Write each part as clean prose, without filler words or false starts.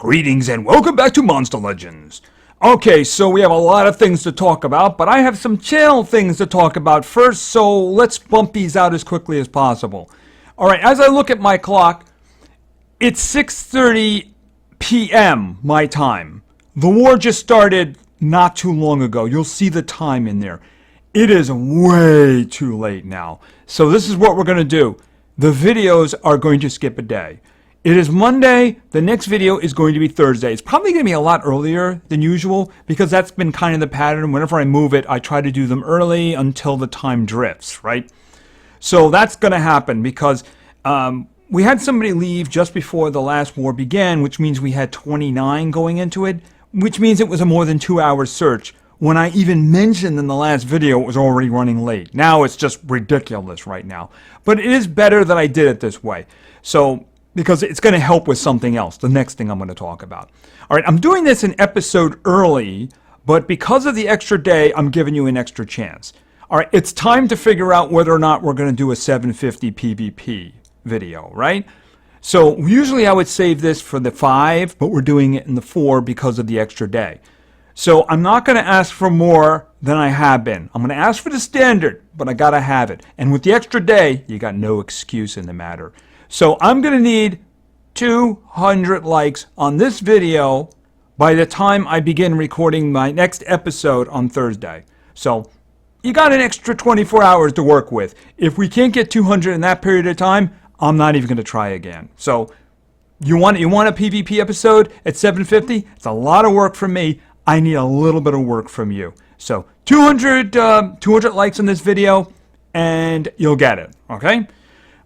Greetings and welcome back to Monster Legends. Okay, so we have a lot of things to talk about, but I have some channel things to talk about first, so let's bump these out as quickly as possible. Alright, as I look at my clock, it's 6:30 p.m. my time. The war just started not too long ago. You'll see the time in there. It is way too late now. So this is what we're going to do. The videos are going to skip a day. It is Monday. The next video is going to be Thursday. It's probably going to be a lot earlier than usual because that's been kind of the pattern. Whenever I move it, I try to do them early until the time drifts, right? So that's going to happen because we had somebody leave just before the last war began, which means we had 29 going into it, which means it was a more than 2-hour search. When I even mentioned in the last video, it was already running late. Now it's just ridiculous right now. But it is better that I did it this way. So, because it's going to help with something else, the next thing I'm going to talk about. All right, I'm doing this an episode early, but because of the extra day, I'm giving you an extra chance. All right, it's time to figure out whether or not we're going to do a 750 PvP video, right? So usually I would save this for the 5, but we're doing it in the 4 because of the extra day. So I'm not going to ask for more than I have been. I'm going to ask for the standard, but I got to have it. And with the extra day, you got no excuse in the matter. So I'm going to need 200 likes on this video by the time I begin recording my next episode on Thursday. So you got an extra 24 hours to work with. If we can't get 200 in that period of time, I'm not even going to try again. So you want a PvP episode at 750? It's a lot of work for me. I need a little bit of work from you. So 200 likes on this video and you'll get it, okay?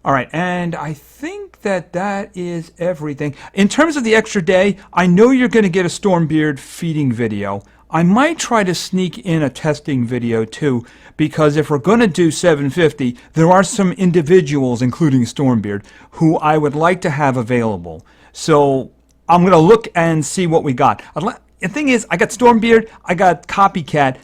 All right, and I think that is everything. In terms of the extra day, I know you're going to get a Stormbeard feeding video. I might try to sneak in a testing video too, because if we're going to do 750, there are some individuals, including Stormbeard, who I would like to have available. So I'm going to look and see what we got. The thing is, I got Stormbeard, I got Copycat.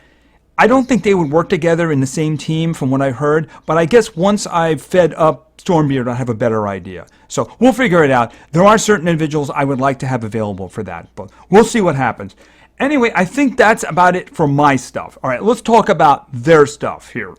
I don't think they would work together in the same team from what I've heard, but I guess once I've fed up Stormbeard, I'll have a better idea. So we'll figure it out. There are certain individuals I would like to have available for that, but we'll see what happens. Anyway, I think that's about it for my stuff. All right, let's talk about their stuff here.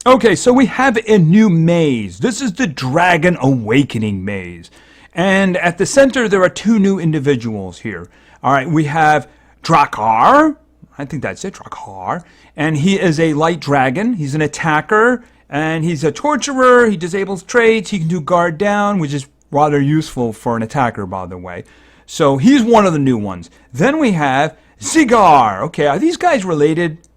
Okay, so we have a new maze. This is the Dragon Awakening maze. And at the center, there are 2 new individuals here. All right, we have Drakkar. I think that's it, Drakkar. And he is a light dragon. He's an attacker, and he's a torturer. He disables traits. He can do guard down, which is rather useful for an attacker, by the way. So he's one of the new ones. Then we have Zigar. Okay, are these guys related?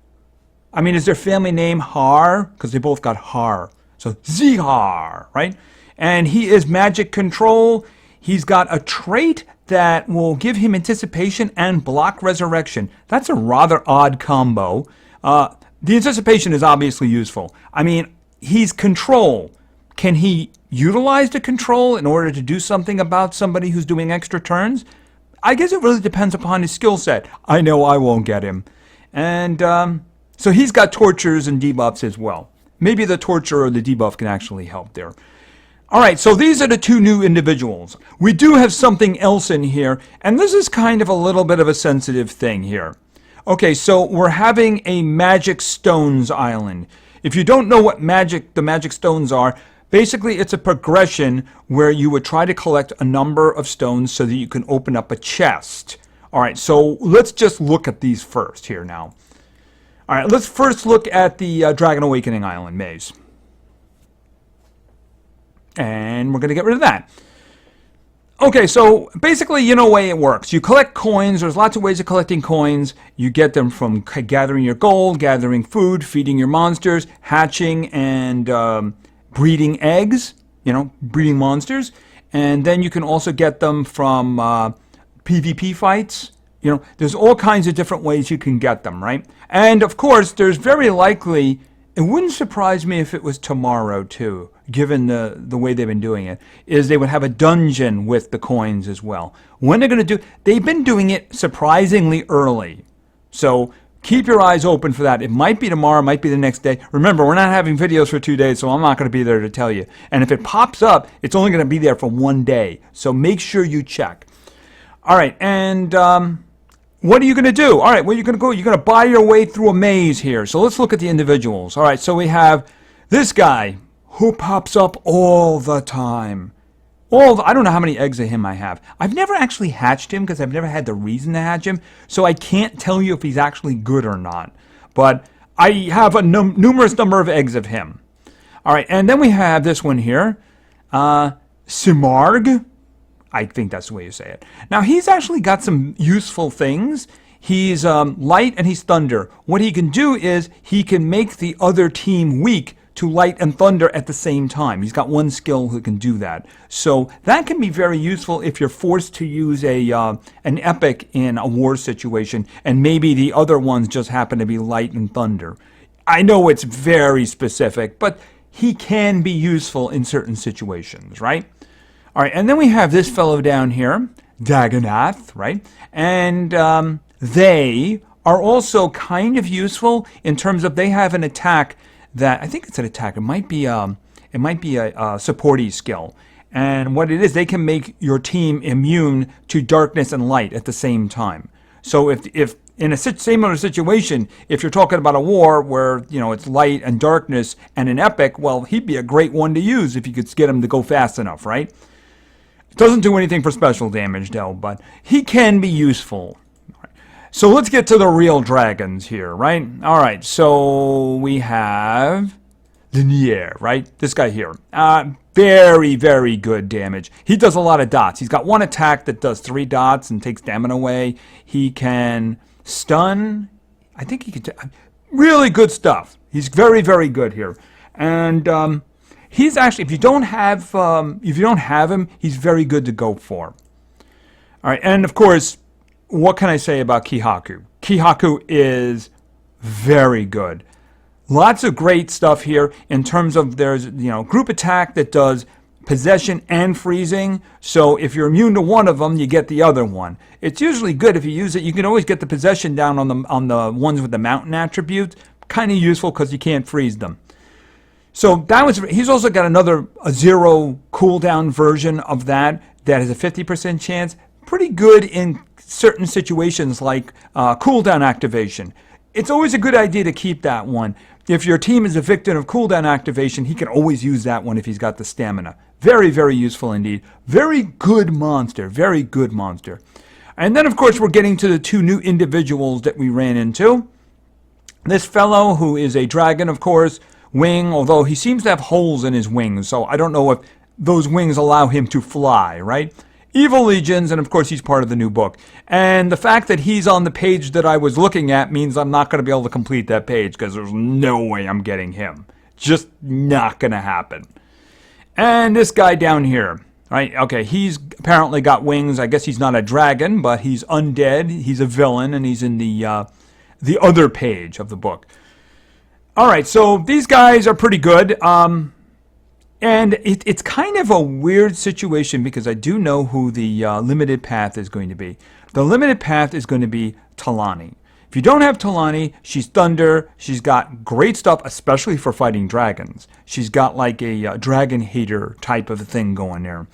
I mean, is their family name Har? Because they both got Har. So Zigar, right? And he is magic control. He's got a trait that will give him anticipation and block resurrection. That's a rather odd combo. The anticipation is obviously useful. I mean, he's control. Can he utilize the control in order to do something about somebody who's doing extra turns? I guess it really depends upon his skill set. I know I won't get him. And so he's got tortures and debuffs as well. Maybe the torture or the debuff can actually help there. All right, so these are the 2 new individuals. We do have something else in here, and this is kind of a little bit of a sensitive thing here. Okay, so we're having a Magic Stones Island. If you don't know what the Magic Stones are, basically it's a progression where you would try to collect a number of stones so that you can open up a chest. All right, so let's just look at these first here now. All right, let's first look at the Dragon Awakening Island maze. And we're going to get rid of that. Okay, so basically, you know the way it works. You collect coins. There's lots of ways of collecting coins. You get them from gathering your gold, gathering food, feeding your monsters, hatching, and breeding eggs, breeding monsters. And then you can also get them from PvP fights. There's all kinds of different ways you can get them, right? And, of course, there's very likely, it wouldn't surprise me if it was tomorrow, too, given the way they've been doing it, is they would have a dungeon with the coins as well. When they're going to they've been doing it surprisingly early. So keep your eyes open for that. It might be tomorrow, it might be the next day. Remember, we're not having videos for 2 days, so I'm not going to be there to tell you. And if it pops up, it's only going to be there for 1 day. So make sure you check. All right, and what are you going to do? All right, well, you're going to go. You're going to buy your way through a maze here. So let's look at the individuals. All right, so we have this guy who pops up all the time. I don't know how many eggs of him I have. I've never actually hatched him because I've never had the reason to hatch him, so I can't tell you if he's actually good or not. But I have a numerous number of eggs of him. All right, and then we have this one here, Simarg. I think that's the way you say it. Now, he's actually got some useful things. He's light and he's thunder. What he can do is he can make the other team weak to light and thunder at the same time. He's got one skill who can do that. So that can be very useful if you're forced to use an epic in a war situation, and maybe the other ones just happen to be light and thunder. I know it's very specific, but he can be useful in certain situations, right? All right, and then we have this fellow down here, Dagonath, right? And they are also kind of useful in terms of they have an attack that, I think it's an attack. It might be a supporty skill. And what it is, they can make your team immune to darkness and light at the same time. So if in a similar situation, if you're talking about a war where, you know, it's light and darkness and an epic, well, he'd be a great one to use if you could get him to go fast enough, right? It doesn't do anything for special damage, though, but he can be useful. So let's get to the real dragons here, right? All right, so we have Linier, right? This guy here. Very, very good damage. He does a lot of dots. He's got one attack that does 3 dots and takes stamina away. He can stun. I think he can... really good stuff. He's very, very good here. And he's actually, if you don't have him, he's very good to go for. All right, and of course, what can I say about Kihaku? Kihaku is very good. Lots of great stuff here in terms of there's, you know, group attack that does possession and freezing. So if you're immune to one of them, you get the other one. It's usually good if you use it. You can always get the possession down on the ones with the mountain attributes. Kind of useful because you can't freeze them. So that was. He's also got a 0 cooldown version of that has a 50% chance. Pretty good in certain situations like cooldown activation. It's always a good idea to keep that one. If your team is a victim of cooldown activation, he can always use that one if he's got the stamina. Very, very useful indeed. Very good monster. Very good monster. And then, of course, we're getting to the 2 new individuals that we ran into. This fellow, who is a dragon, of course, wing, although he seems to have holes in his wings, so I don't know if those wings allow him to fly, right? Evil Legions, and of course he's part of the new book. And the fact that he's on the page that I was looking at means I'm not going to be able to complete that page because there's no way I'm getting him. Just not going to happen. And this guy down here, right? Okay, he's apparently got wings. I guess he's not a dragon, but he's undead. He's a villain, and he's in the other page of the book. All right, so these guys are pretty good. And it's kind of a weird situation because I do know who the limited path is going to be. The limited path is going to be Talani. If you don't have Talani, she's thunder. She's got great stuff, especially for fighting dragons. She's got like a dragon hater type of a thing going there.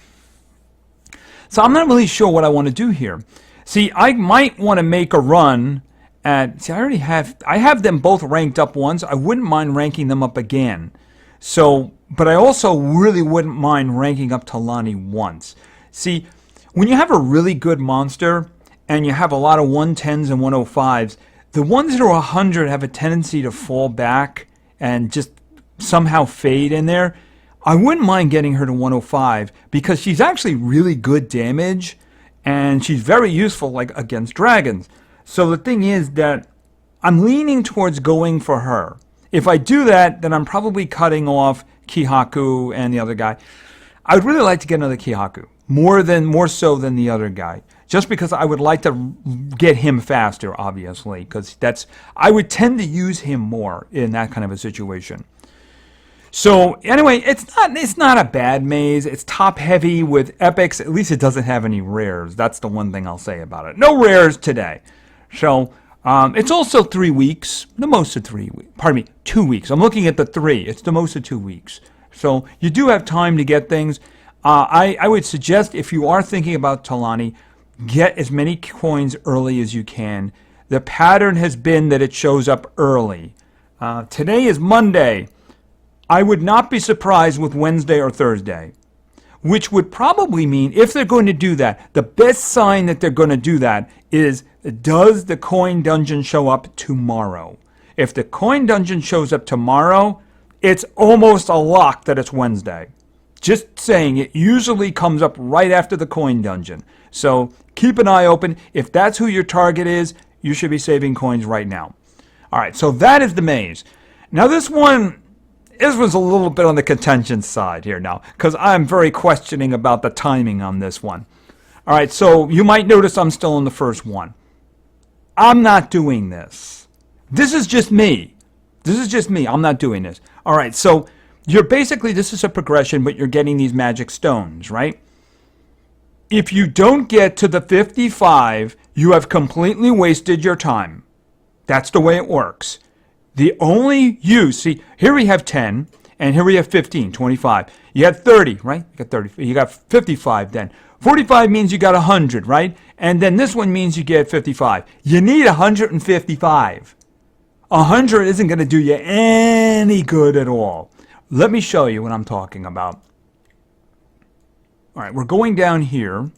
So I'm not really sure what I want to do here. See, I might want to make a run at... See, I have them both ranked up once. I wouldn't mind ranking them up again. So... But I also really wouldn't mind ranking up Talani once. See, when you have a really good monster and you have a lot of 110s and 105s, the ones that are 100 have a tendency to fall back and just somehow fade in there. I wouldn't mind getting her to 105 because she's actually really good damage and she's very useful like against dragons. So the thing is that I'm leaning towards going for her. If I do that, then I'm probably cutting off Kihaku and the other guy. I would really like to get another Kihaku, more so than the other guy, just because I would like to get him faster, obviously, because I would tend to use him more in that kind of a situation. So anyway, it's not a bad maze. It's top heavy with epics. At least it doesn't have any rares. That's the one thing I'll say about it. No rares today. So it's also 3 weeks, the most of 3 weeks. Pardon me, 2 weeks. I'm looking at the 3. It's the most of 2 weeks. So you do have time to get things. I would suggest if you are thinking about Talani, get as many coins early as you can. The pattern has been that it shows up early. Today is Monday. I would not be surprised with Wednesday or Thursday, which would probably mean if they're going to do that, the best sign that they're going to do that is, does the coin dungeon show up tomorrow? If the coin dungeon shows up tomorrow, it's almost a lock that it's Wednesday. Just saying, it usually comes up right after the coin dungeon. So keep an eye open. If that's who your target is, you should be saving coins right now. All right, so that is the maze. Now this was a little bit on the contentious side here now, because I'm very questioning about the timing on this one. All right, so you might notice I'm still in the first one. I'm not doing this. This is just me. I'm not doing this. All right, so you're basically, this is a progression, but you're getting these magic stones, right? If you don't get to the 55, you have completely wasted your time. That's the way it works. The only use, see, here we have 10, and here we have 15, 25. You got 30, right? You got 30. You got 55 then. 45 means you got 100, right? And then this one means you get 55. You need 155. 100 isn't going to do you any good at all. Let me show you what I'm talking about. All right, we're going down here,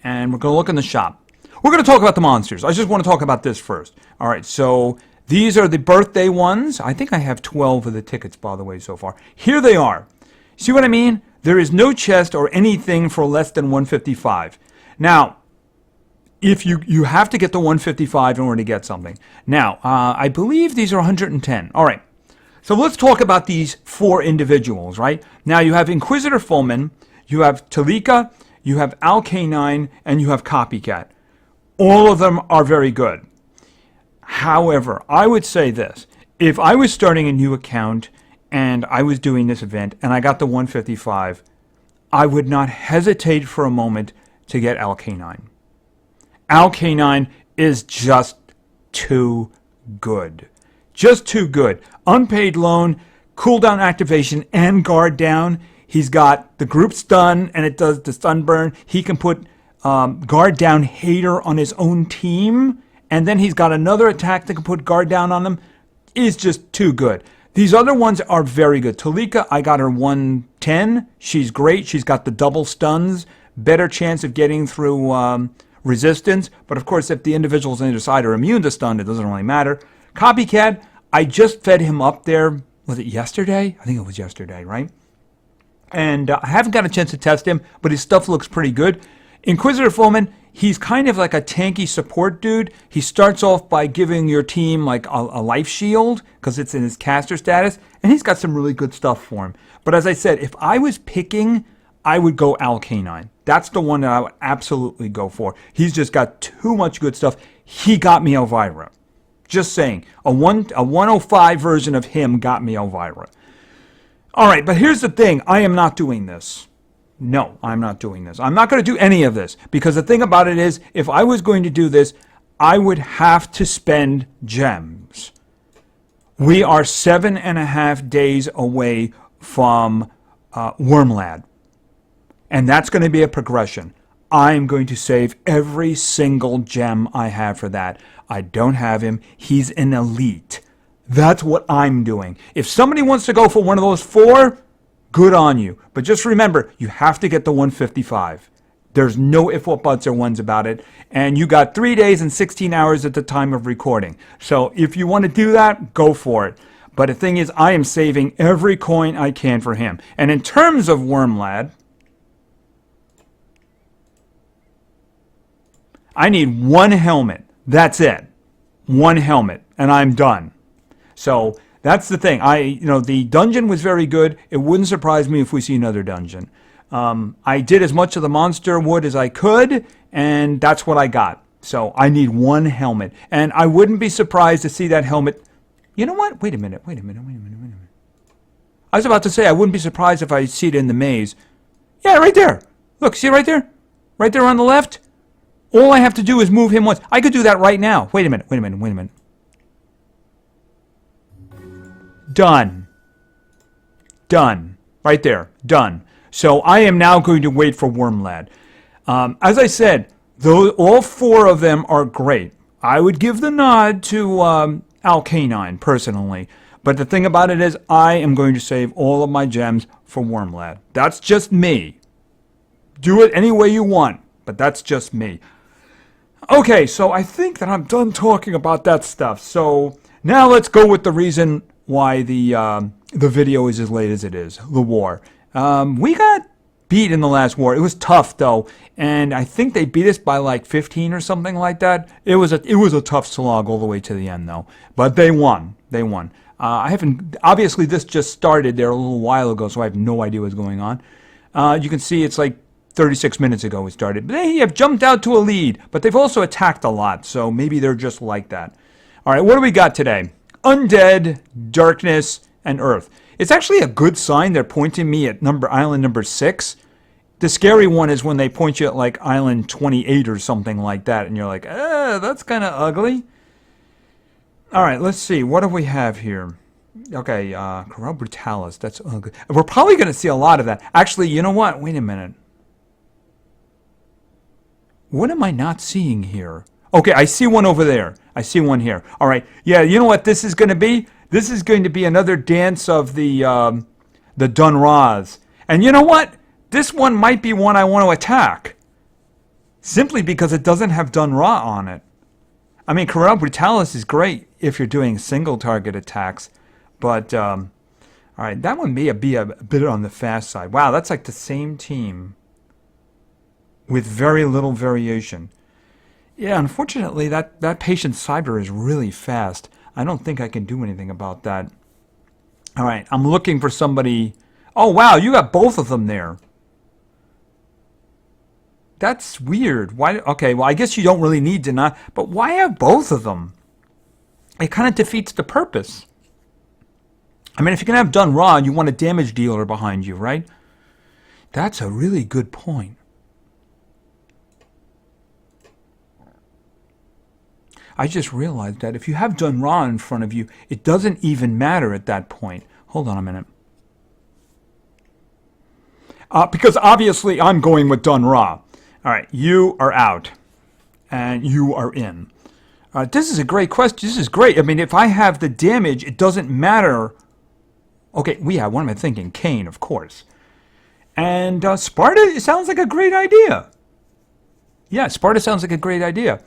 and we're going to look in the shop. We're going to talk about the monsters. I just want to talk about this first. All right, so these are the birthday ones. I think I have 12 of the tickets, by the way, so far. Here they are. See what I mean? There is no chest or anything for less than 155. Now, if you have to get the 155 in order to get something. Now, I believe these are 110. All right. So let's talk about these 4 individuals, right? Now, you have Inquisitor Fullman, you have Talika, you have Al K9, and you have Copycat. All of them are very good. However, I would say this. If I was starting a new account and I was doing this event and I got the 155, I would not hesitate for a moment to get Al K9. Al K9 is just too good. Just too good. Unpaid loan, cooldown activation, and guard down. He's got the group stun, and it does the stun burn. He can put guard down hater on his own team, and then he's got another attack that can put guard down on them. Is just too good. These other ones are very good. Talika, I got her 110. She's great. She's got the double stuns. Better chance of getting through resistance. But of course, if the individuals on either side are immune to stun, it doesn't really matter. Copycat, I just fed him up there. Was it yesterday? I think it was yesterday, right? And I haven't got a chance to test him, but his stuff looks pretty good. Inquisitor Fullman, he's kind of like a tanky support dude. He starts off by giving your team like a life shield because it's in his caster status, and he's got some really good stuff for him. But as I said, if I was picking, I would go Al K9. That's the one that I would absolutely go for. He's just got too much good stuff. He got me Elvira. Just saying, a 105 version of him got me Elvira. All right, but here's the thing. I am not doing this. No, I'm not doing this. I'm not going to do any of this because the thing about it is, if I was going to do this, I would have to spend gems. We are 7.5 days away from Wormlad, and that's going to be a progression. I'm going to save every single gem I have for that. I don't have him. He's an elite. That's what I'm doing. If somebody wants to go for one of those 4, good on you. But just remember, you have to get the 155. There's no if, what, buts, or ones about it. And you got 3 days and 16 hours at the time of recording. So if you want to do that, go for it. But the thing is, I am saving every coin I can for him. And in terms of Wormlad, I need 1 helmet. That's it. 1 helmet. And I'm done. So that's the thing. The dungeon was very good. It wouldn't surprise me if we see another dungeon. I did as much of the monster wood as I could, and that's what I got. So I need 1 helmet. And I wouldn't be surprised to see that helmet. You know what? Wait a minute. I was about to say I wouldn't be surprised if I see it in the maze. Yeah, right there. Look, see it right there? Right there on the left? All I have to do is move him once. I could do that right now. Wait a minute. Done. Right there. Done. So I am now going to wait for Wormlad. As I said, Those, all four of them are great. I would give the nod to Alkanine, personally. But the thing about it is, I am going to save all of my gems for Wormlad. That's just me. Do it any way you want, but that's just me. Okay, so I think that I'm done talking about that stuff. So now let's go with the reason why the video is as late as it is, the war. We got beat in the last war. It was tough though, and I think they beat us by like 15 or something like that. It was a tough slog all the way to the end though, but they won. They won. I haven't, obviously this just started there a little while ago, so I have no idea what's going on. You can see it's like 36 minutes ago we started. But they have jumped out to a lead, but they've also attacked a lot, so maybe they're just like that. All right, what do we got today? Undead, Darkness, and Earth. It's actually a good sign they're pointing me at island number 6. The scary one is when they point you at like island 28 or something like that, and you're like, that's kind of ugly. All right, let's see. What do we have here? Okay, Corral Brutalis. That's ugly. We're probably going to see a lot of that. Actually, you know what? Wait a minute. What am I not seeing here? Okay, I see one over there. I see one here. All right. Yeah, you know what this is going to be? This is going to be another dance of the Dunras. And you know what? This one might be one I want to attack. Simply because it doesn't have Dunra on it. I mean, Corral Brutalis is great if you're doing single target attacks. But, all right, that one may be a bit on the fast side. Wow, that's like the same team with very little variation. Yeah, unfortunately, that patient cyber is really fast. I don't think I can do anything about that. All right, I'm looking for somebody. Oh, wow, you got both of them there. That's weird. Why? Okay, well, I guess you don't really need to not. But why have both of them? It kind of defeats the purpose. I mean, if you can have done raw, you want a damage dealer behind you, right? That's a really good point. I just realized that if you have done raw in front of you, it doesn't even matter at that point. Hold on a minute. Because obviously I'm going with done raw. All right, you are out, and you are in. This is a great question. This is great. I mean, if I have the damage, it doesn't matter. Okay, what am I thinking? Kane, of course. And Sparta, it sounds like a great idea. Yeah, Sparta sounds like a great idea.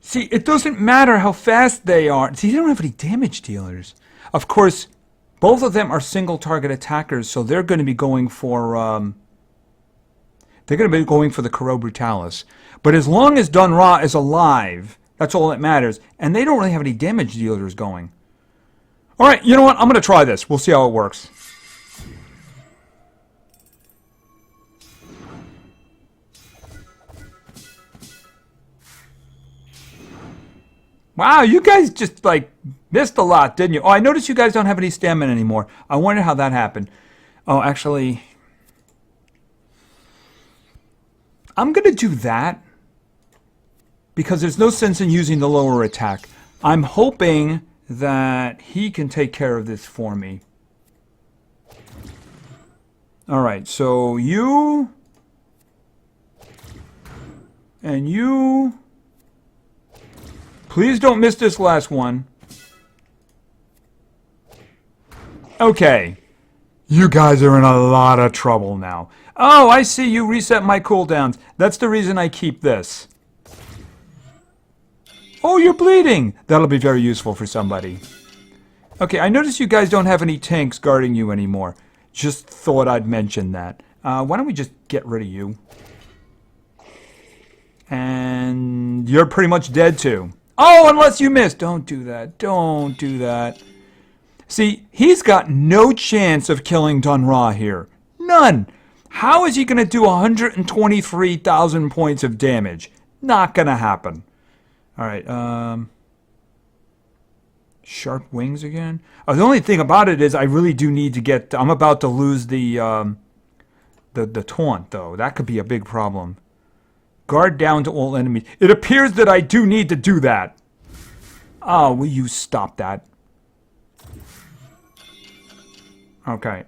See, it doesn't matter how fast they are. See, they don't have any damage dealers. Of course, both of them are single target attackers, so they're going to be going for the Corral Brutalis. But as long as Dun Ra is alive, that's all that matters. And they don't really have any damage dealers going. All right, you know what? I'm going to try this. We'll see how it works. Wow, you guys just like missed a lot, didn't you? Oh, I noticed you guys don't have any stamina anymore. I wonder how that happened. Oh, actually, I'm going to do that because there's no sense in using the lower attack. I'm hoping that he can take care of this for me. All right, so you and you. Please don't miss this last one. Okay. You guys are in a lot of trouble now. Oh, I see you reset my cooldowns. That's the reason I keep this. Oh, you're bleeding. That'll be very useful for somebody. Okay, I notice you guys don't have any tanks guarding you anymore. Just thought I'd mention that. Why don't we just get rid of you? And you're pretty much dead too. Oh, unless you miss. Don't do that. Don't do that. See, he's got no chance of killing Dun Ra here. None. How is he going to do 123,000 points of damage? Not going to happen. All right. Sharp wings again. The only thing about it is I really do need to get... I'm about to lose the taunt, though. That could be a big problem. Guard down to all enemies. It appears that I do need to do that. Oh, will you stop that? Okay.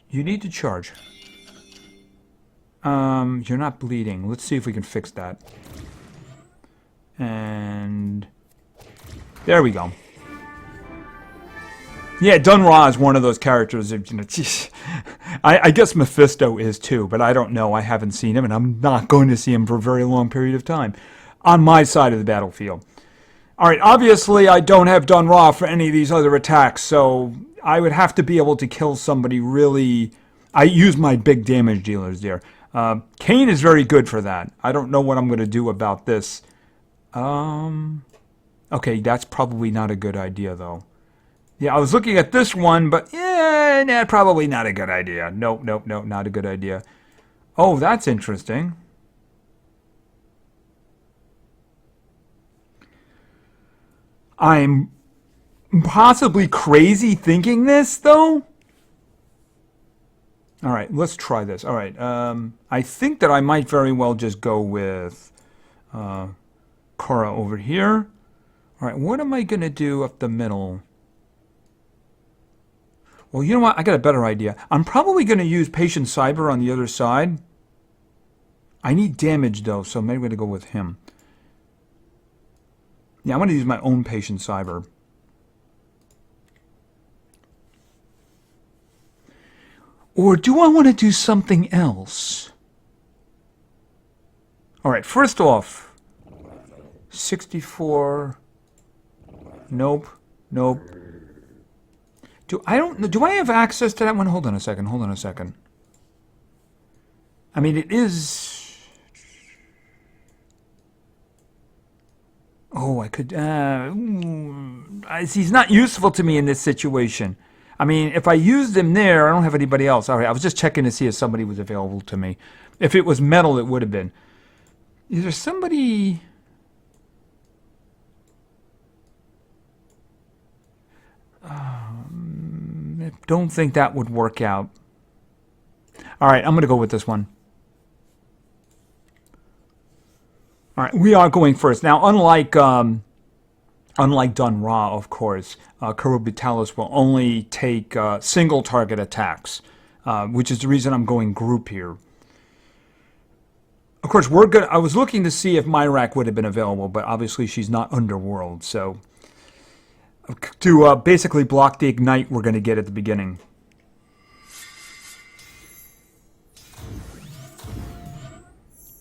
You need to charge. You're not bleeding. Let's see if we can fix that. And there we go. Yeah, Dun-Ra is one of those characters that, you know, I guess Mephisto is too, but I don't know. I haven't seen him, and I'm not going to see him for a very long period of time on my side of the battlefield. All right, obviously I don't have Dun-Ra for any of these other attacks, so I would have to be able to kill somebody really. I use my big damage dealers there. Cain is very good for that. I don't know what I'm going to do about this. Okay, that's probably not a good idea, though. Yeah, I was looking at this one, but yeah, nah, probably not a good idea. Nope, nope, nope, not a good idea. Oh, that's interesting. I'm possibly crazy thinking this, though. All right, let's try this. All right, I think that I might very well just go with Korra over here. All right, what am I going to do up the middle? Well, you know what? I got a better idea. I'm probably going to use Patient Cyber on the other side. I need damage, though, so maybe I'm going to go with him. Yeah, I'm going to use my own Patient Cyber. Or do I want to do something else? All right, first off, 64. Nope, nope. Do I have access to that one? Hold on a second. Hold on a second. I mean, it is. Oh, I could. He's not useful to me in this situation. I mean, if I used him there, I don't have anybody else. All right, I was just checking to see if somebody was available to me. If it was metal, it would have been. Is there somebody? I don't think that would work out. All right, I'm going to go with this one. All right, we are going first. Now, unlike Dun-Ra, of course, Kurobitalis will only take single target attacks, which is the reason I'm going group here. Of course, I was looking to see if Myrak would have been available, but obviously she's not Underworld, so to basically block the Ignite we're going to get at the beginning.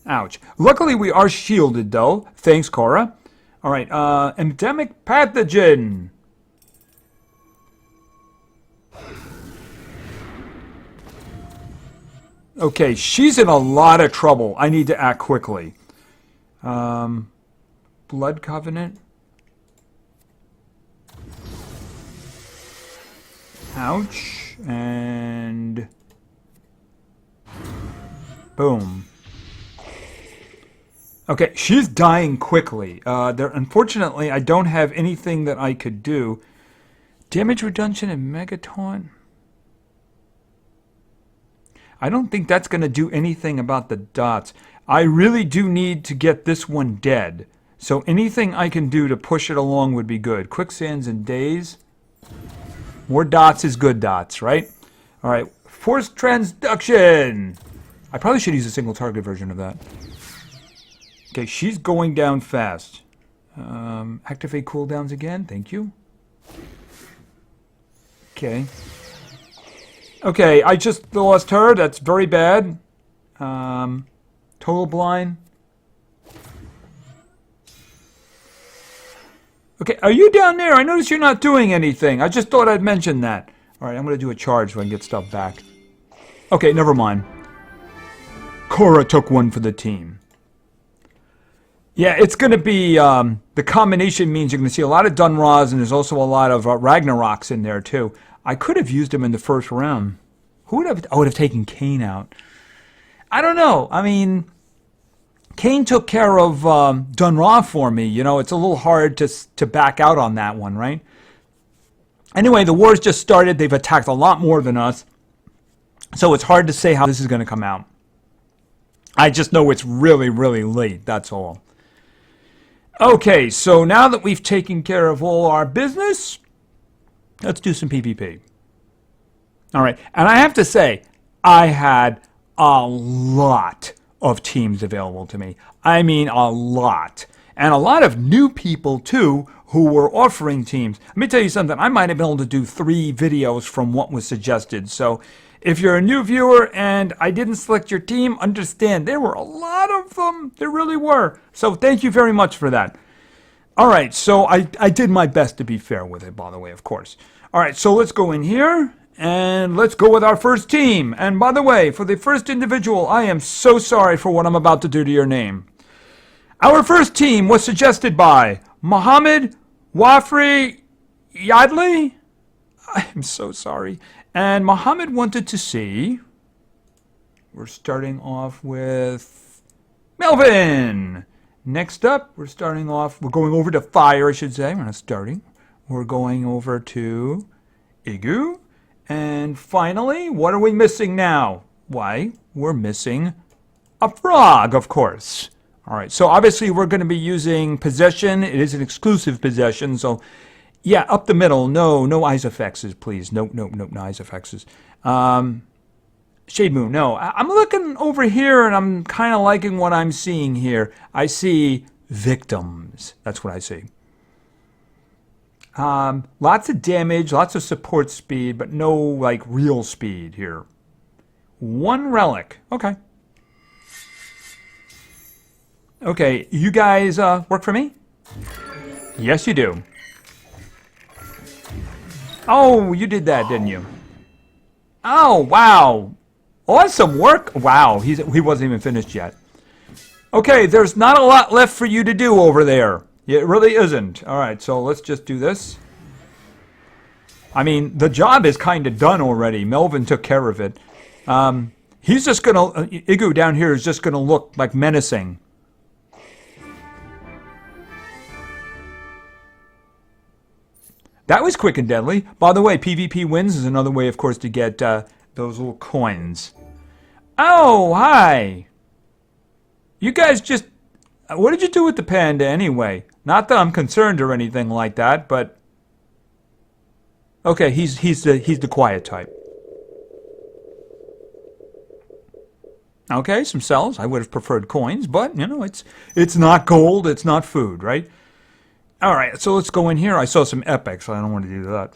Ouch. Luckily, we are shielded, though. Thanks, Korra. All right, endemic pathogen. Okay, she's in a lot of trouble. I need to act quickly. Blood Covenant. Ouch. And boom. Okay, she's dying quickly. Unfortunately, I don't have anything that I could do. Damage reduction and Megataunt. I don't think that's going to do anything about the dots. I really do need to get this one dead. So anything I can do to push it along would be good. Quicksands and Daze. More dots is good dots, right? All right, Forced Transduction. I probably should use a single target version of that. Okay, she's going down fast. Activate cooldowns again. Thank you. Okay. Okay, I just lost her. That's very bad. Total blind. Okay, are you down there? I notice you're not doing anything. I just thought I'd mention that. All right, I'm going to do a charge so I can get stuff back. Okay, never mind. Korra took one for the team. Yeah, it's going to be, the combination means you're going to see a lot of Dun-Ras, and there's also a lot of Ragnaroks in there, too. I could have used him in the first round. Who would have? I would have taken Cain out. I don't know. I mean, Cain took care of Dun-Ra for me. You know, it's a little hard to back out on that one, right? Anyway, the war's just started. They've attacked a lot more than us. So it's hard to say how this is going to come out. I just know it's really, really late. That's all. Okay, so now that we've taken care of all our business, let's do some PvP. All right, and I have to say, I had a lot of teams available to me. I mean, a lot. And a lot of new people, too, who were offering teams. Let me tell you something. I might have been able to do 3 videos from what was suggested. So if you're a new viewer and I didn't select your team, understand there were a lot of them. There really were. So thank you very much for that. All right, so I did my best to be fair with it, by the way, of course. All right, so let's go in here. And let's go with our first team. And by the way, for the first individual, I am so sorry for what I'm about to do to your name. Our first team was suggested by Mohammed Wafri Yadli. I'm so sorry. And Mohammed wanted to see, we're starting off with Melvin. Next up, we're going over to Fire, I should say. We're not starting. We're going over to Igu. And finally, what are we missing now? Why, we're missing a frog, of course. All right, so obviously we're going to be using possession. It is an exclusive possession, so yeah, up the middle. No eyes effects, please. No eyes effects. Shade Moon, no. I'm looking over here, and I'm kind of liking what I'm seeing here. I see victims. That's what I see. Lots of damage, lots of support speed, but no, like, real speed here. 1 relic. Okay. Okay, you guys work for me? Yes, you do. Oh, you did that, didn't you? Oh, wow. Awesome work. Wow, he wasn't even finished yet. Okay, there's not a lot left for you to do over there. It really isn't. All right, so let's just do this. I mean, the job is kind of done already. Melvin took care of it. He's just going to... Igu down here is just going to look like menacing. That was quick and deadly. By the way, PvP wins is another way, of course, to get those little coins. Oh, hi. You guys just... What did you do with the panda anyway? Not that I'm concerned or anything like that, but... Okay, he's the quiet type. Okay, some cells. I would have preferred coins, but, you know, it's not gold, it's not food, right? All right, so let's go in here. I saw some epics, so I don't want to do that.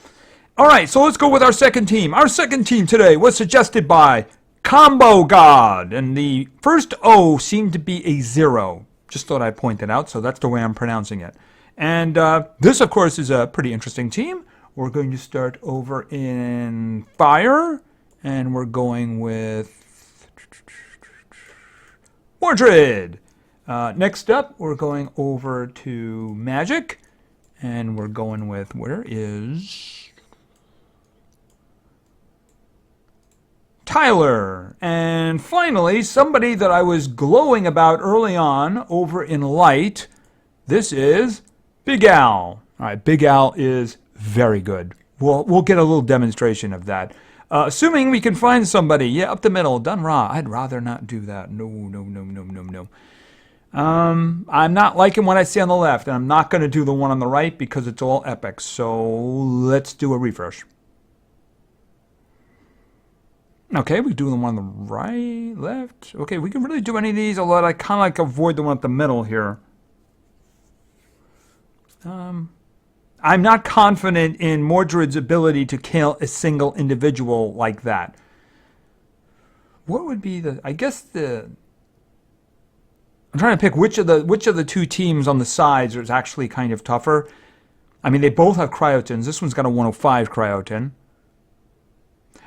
All right, so let's go with our second team. Our second team today was suggested by Combo God, and the first O seemed to be a 0. Just thought I'd point that out, so that's the way I'm pronouncing it. And this, of course, is a pretty interesting team. We're going to start over in Fire, and we're going with Mordred. Next up, we're going over to Magic, and we're going with, where is Tyler? And finally, somebody that I was glowing about early on over in Light, this is Big Al. All right, Big Al is very good. We'll get a little demonstration of that. Assuming we can find somebody. Yeah, up the middle, done raw. I'd rather not do that. No. I'm not liking what I see on the left, and I'm not going to do the one on the right because it's all epic. So let's do a refresh. Okay, we do the one on the right, left. Okay, we can really do any of these, although I kind of like avoid the one at the middle here. I'm not confident in Mordred's ability to kill a single individual like that. What would be the... I guess the... I'm trying to pick which of the 2 teams on the sides is actually kind of tougher. I mean, they both have cryotins. This one's got a 105 cryotin.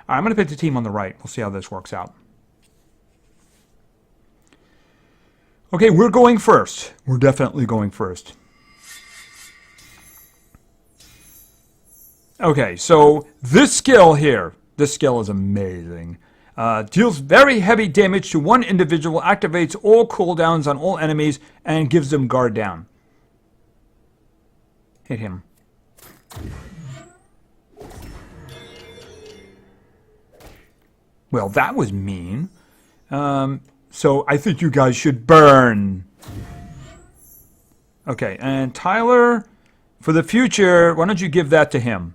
All right, I'm going to pick the team on the right. We'll see how this works out. Okay, we're going first. We're definitely going first. Okay, so this skill here, this skill is amazing. Deals very heavy damage to one individual, activates all cooldowns on all enemies, and gives them guard down. Hit him. Well, that was mean. So I think you guys should burn. Okay, and Tyler, for the future, why don't you give that to him?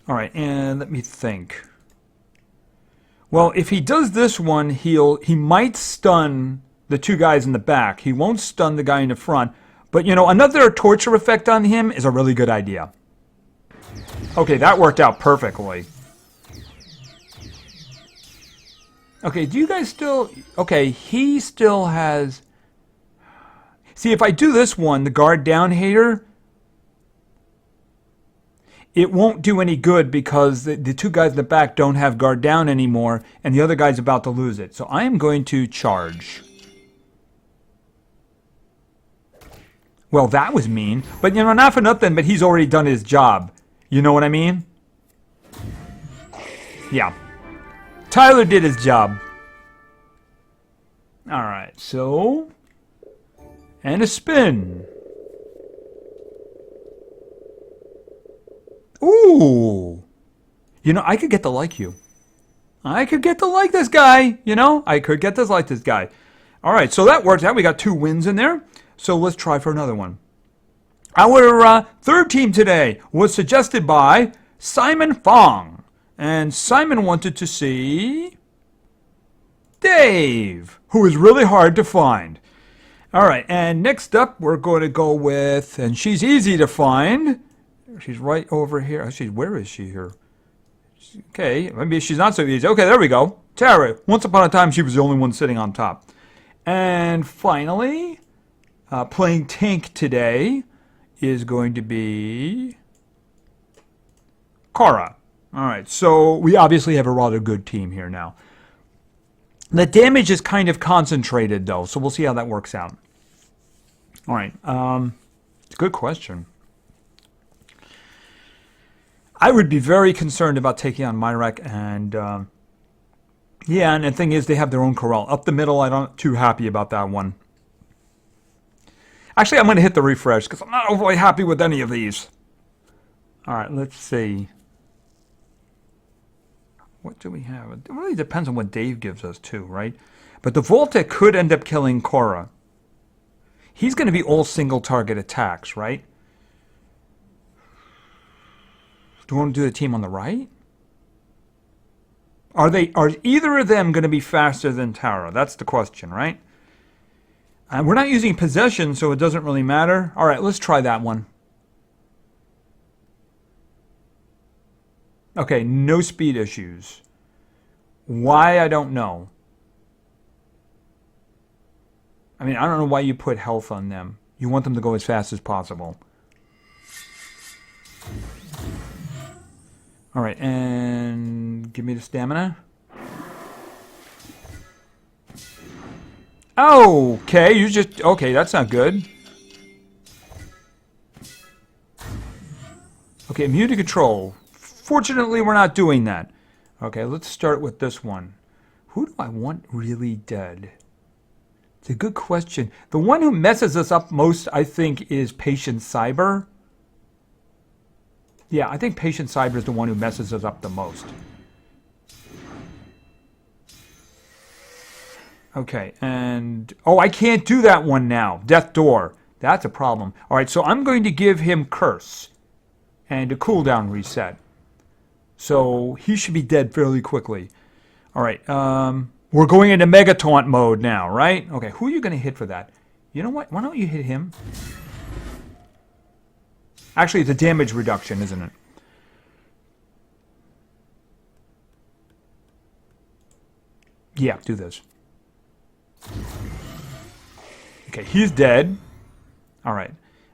All right, and let me think. Well, if he does this one, he might stun the two guys in the back. He won't stun the guy in the front. But, you know, another torture effect on him is a really good idea. Okay, that worked out perfectly. Okay, do you guys still... Okay, he still has... See, if I do this one, the guard down hater, it won't do any good because the two guys in the back don't have guard down anymore, and the other guy's about to lose it. So I am going to charge. Well, that was mean. But, you know, not for nothing, but he's already done his job. You know what I mean? Yeah. Tyler did his job. Alright, so... And a spin. Ooh. You know, I could get to like you. I could get to like this guy. You know, I could get to like this guy. Alright, so that works out. We got 2 wins in there. So let's try for another one. Our third team today was suggested by Simon Fong. And Simon wanted to see Dave, who is really hard to find. All right, and next up we're going to go with, and she's easy to find. She's right over here. Actually, where is she here? Okay, maybe she's not so easy. Okay, there we go. Tara. Once upon a time, she was the only one sitting on top. And finally, playing tank today is going to be Kara. All right, so we obviously have a rather good team here now. The damage is kind of concentrated, though, so we'll see how that works out. All right, it's a good question. I would be very concerned about taking on Myrek, and yeah, and the thing is, they have their own corral. Up the middle, I'm not too happy about that one. Actually, I'm going to hit the refresh, because I'm not overly happy with any of these. All right, let's see. What do we have? It really depends on what Dave gives us, too, right? But the Volta could end up killing Korra. He's going to be all single-target attacks, right? Do you want to do the team on the right? Are either of them going to be faster than Tara? That's the question, right? We're not using possession, so it doesn't really matter. All right, let's try that one. Okay, no speed issues. Why, I don't know. I mean, I don't know why you put health on them. You want them to go as fast as possible. All right, and give me the stamina. Okay, you just... Okay, that's not good. Okay, immunity control. Fortunately, we're not doing that. Okay, let's start with this one. Who do I want really dead? It's a good question. The one who messes us up most, I think, is Patient Cyber. Yeah, I think Patient Cyber is the one who messes us up the most. Okay, and... Oh, I can't do that one now. Death Door. That's a problem. All right, so I'm going to give him Curse and a cooldown reset. So he should be dead fairly quickly. All right, we're going into Mega Taunt mode now, right? Okay, who are you going to hit for that? You know what? Why don't you hit him? Actually, it's a damage reduction, isn't it? Yeah, do this. Okay, he's dead. All right,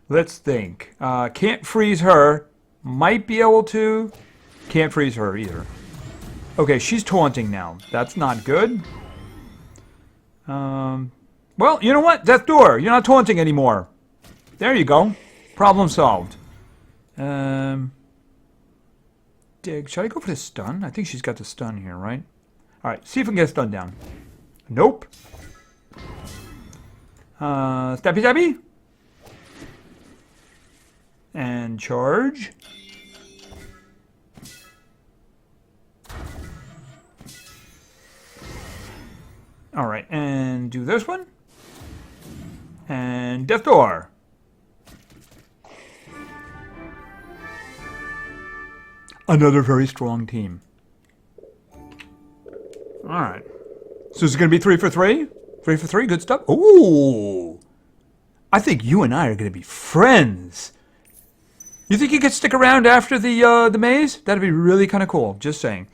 let's think. Can't freeze her. Might be able to. Can't freeze her either. Okay, she's taunting now. That's not good. Well, you know what? Death Door, you're not taunting anymore. There you go. Problem solved. Dig. Should I go for the stun? I think she's got the stun here, right? All right, see if we can get a stun down. Nope. Stabby stabby. And charge. All right, and do this one. And Death Door. Another very strong team. Alright. So is it going to be 3 for 3? 3 for 3, good stuff. Ooh. I think you and I are going to be friends. You think you could stick around after the maze? That'd be really kind of cool. Just saying.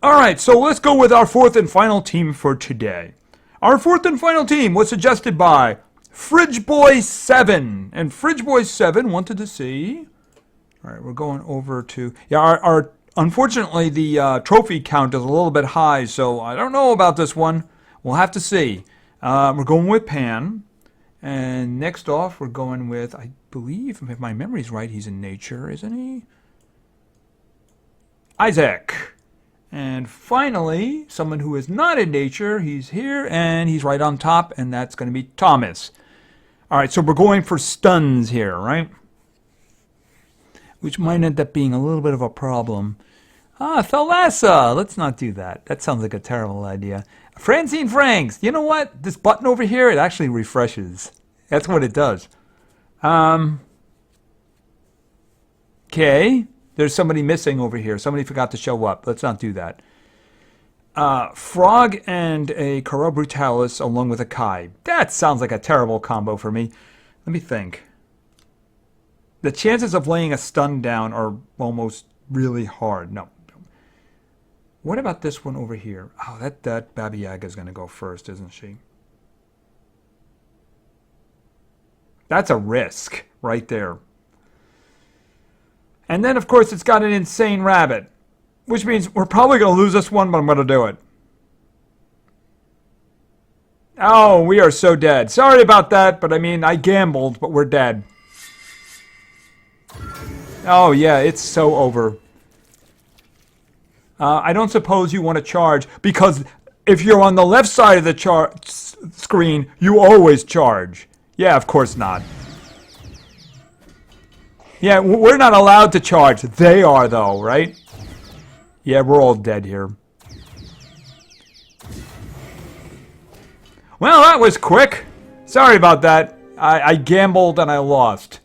Alright, so let's go with our fourth and final team for today. Our fourth and final team was suggested by FridgeBoy7. And FridgeBoy7 wanted to see... Alright, we're going over to... Yeah, our unfortunately, the trophy count is a little bit high, so I don't know about this one. We'll have to see. We're going with Pan. And next off, we're going with, I believe, if my memory's right, he's in nature, isn't he? Isaac. And finally, someone who is not in nature, he's here, and he's right on top, and that's going to be Thomas. All right, so we're going for stuns here, right? Which might end up being a little bit of a problem. Thalassa! Let's not do that. That sounds like a terrible idea. Francine Franks! You know what? This button over here, it actually refreshes. That's what it does. Okay. There's somebody missing over here. Somebody forgot to show up. Let's not do that. Frog and a Cora Brutalis along with a Kai. That sounds like a terrible combo for me. Let me think. The chances of laying a stun down are almost really hard. No. What about this one over here? Oh, that Baba Yaga is going to go first, isn't she? That's a risk right there. And then, of course, it's got an insane rabbit, which means we're probably going to lose this one, but I'm going to do it. Oh, we are so dead. Sorry about that, but I mean, I gambled, but we're dead. Oh, yeah, it's so over. I don't suppose you want to charge, because if you're on the left side of the screen, you always charge. Yeah, of course not. Yeah, we're not allowed to charge. They are, though, right? Yeah, we're all dead here. Well, that was quick. Sorry about that. I gambled and I lost.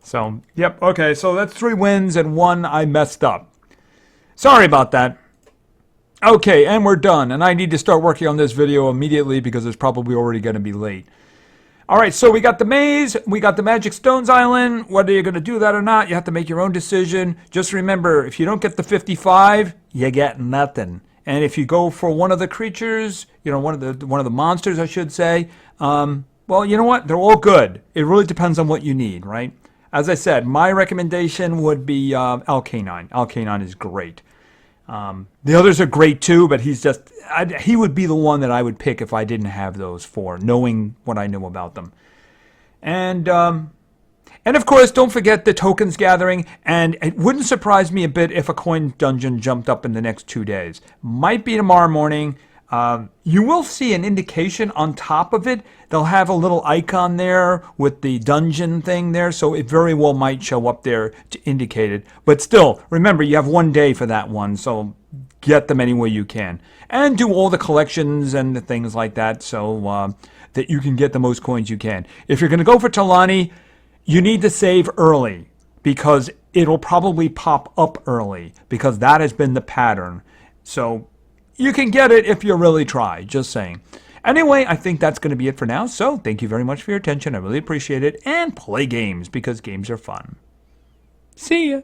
So, yep, okay, so that's 3 wins and 1 I messed up. Sorry about that. Okay, and we're done. And I need to start working on this video immediately because it's probably already going to be late. Alright, so we got the maze, we got the Magic Stones Island. Whether you're going to do that or not, you have to make your own decision. Just remember, if you don't get the 55, you get nothing. And if you go for one of the creatures, you know, one of the monsters, I should say, well, you know what? They're all good. It really depends on what you need, right? As I said, my recommendation would be Alkanine. Alkanine is great. The others are great too, but he would be the one that I would pick if I didn't have those 4, knowing what I know about them. And of course, don't forget the tokens gathering, and it wouldn't surprise me a bit if a coin dungeon jumped up in the next 2 days. Might be tomorrow morning. You will see an indication on top of it. They'll have a little icon there with the dungeon thing there, so it very well might show up there to indicate it. But still, remember, you have 1 day for that one, so get them any way you can. And do all the collections and the things like that so that you can get the most coins you can. If you're going to go for Talani, you need to save early because it'll probably pop up early because that has been the pattern. So you can get it if you really try, just saying. Anyway, I think that's going to be it for now. So thank you very much for your attention. I really appreciate it. And play games because games are fun. See ya.